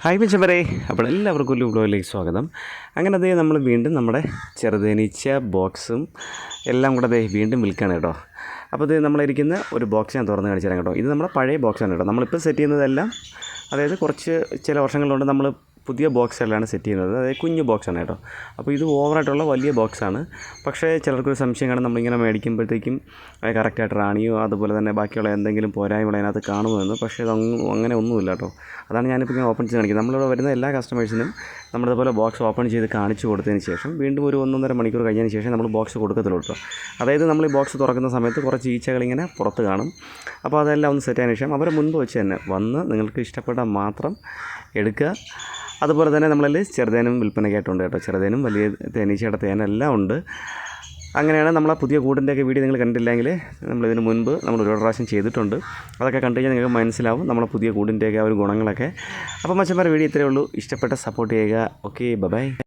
Hi മിച്ചവരെ, അപ്പോൾ എല്ലാവർക്കും ഒരു വ്ലോഗിലേക്ക് സ്വാഗതം. അങ്ങനെ അതേ നമ്മൾ വീണ്ടും നമ്മുടെ ചെറുതേനീച്ച ബോക്സും എല്ലാം കൂടെ അതേ വീണ്ടും വിൽക്കുകയാണ് കേട്ടോ. അപ്പോൾ ഇത് നമ്മളിരിക്കുന്ന ഒരു ബോക്സ് ഞാൻ തുറന്ന് കാണിച്ചു തരാം കേട്ടോ. ഇത് നമ്മുടെ പഴയ ബോക്സാണ് കേട്ടോ. നമ്മളിപ്പോൾ സെറ്റ് ചെയ്യുന്നതെല്ലാം അതായത് കുറച്ച് ചില വർഷങ്ങളുണ്ട് നമ്മൾ പുതിയ ബോക്സുകളാണ് സെറ്റ് ചെയ്യുന്നത്. അതായത് കുഞ്ഞു ബോക്സാണ് കേട്ടോ. അപ്പോൾ ഇത് ഓവറായിട്ടുള്ള വലിയ ബോക്സാണ്. പക്ഷേ ചിലർക്കൊരു സംശയം കാണും, നമ്മളിങ്ങനെ മേടിക്കുമ്പോഴത്തേക്കും അത് കറക്റ്റായിട്ട് റാണിയോ അതുപോലെ തന്നെ ബാക്കിയുള്ള എന്തെങ്കിലും പോരായ്മകൾ അതിനകത്ത് കാണുമെന്ന്. പക്ഷേ അങ്ങനെ ഒന്നുമില്ല കേട്ടോ. അതാണ് ഞാനിപ്പോൾ ഇങ്ങനെ ഓപ്പൺ ചെയ്ത് കാണിക്കുന്നത്. നമ്മളിവിടെ വരുന്ന എല്ലാ കസ്റ്റമേഴ്സിനും നമ്മളിതുപോലെ ബോക്സ് ഓപ്പൺ ചെയ്ത് കാണിച്ചു കൊടുത്തതിന് ശേഷം വീണ്ടും ഒരു 1.5 മണിക്കൂർ കഴിഞ്ഞതിന് ശേഷം നമ്മൾ ബോക്സ് കൊടുക്കത്തുള്ളൂ കേട്ടോ. അതായത് നമ്മൾ ഈ ബോക്സ് തുറക്കുന്ന സമയത്ത് കുറച്ച് ഈച്ചകളിങ്ങനെ പുറത്ത് കാണും. അപ്പോൾ അതെല്ലാം ഒന്ന് സെറ്റ് ആയതിനു ശേഷം അവരെ മുൻപ് വെച്ച് തന്നെ വന്ന് നിങ്ങൾക്ക് ഇഷ്ടപ്പെട്ടാൽ മാത്രം എടുക്കുക. അതുപോലെ തന്നെ നമ്മളതിൽ ചെറുതേനും വിൽപ്പനയ്ക്കായിട്ടുണ്ട് കേട്ടോ. ചെറുതേനും വലിയ തേനീച്ചയുടെ തേനെല്ലാം ഉണ്ട്. അങ്ങനെയാണ് നമ്മളെ പുതിയ കൂടിൻ്റെയൊക്കെ വീഡിയോ നിങ്ങൾ കണ്ടില്ലെങ്കിൽ നമ്മളിതിന് മുൻപ് നമ്മൾ ഒരുപാട് പ്രാവശ്യം ചെയ്തിട്ടുണ്ട്. അതൊക്കെ കണ്ടു കഴിഞ്ഞാൽ നിങ്ങൾക്ക് മനസ്സിലാവും നമ്മളെ പുതിയ കൂടിൻ്റെയൊക്കെ ആ ഒരു ഗുണങ്ങളൊക്കെ. അപ്പോൾ മച്ചന്മാരുടെ വീഡിയോ ഇത്രയേ ഉള്ളൂ. ഇഷ്ടപ്പെട്ട സപ്പോർട്ട് ചെയ്യുക. Okay, by.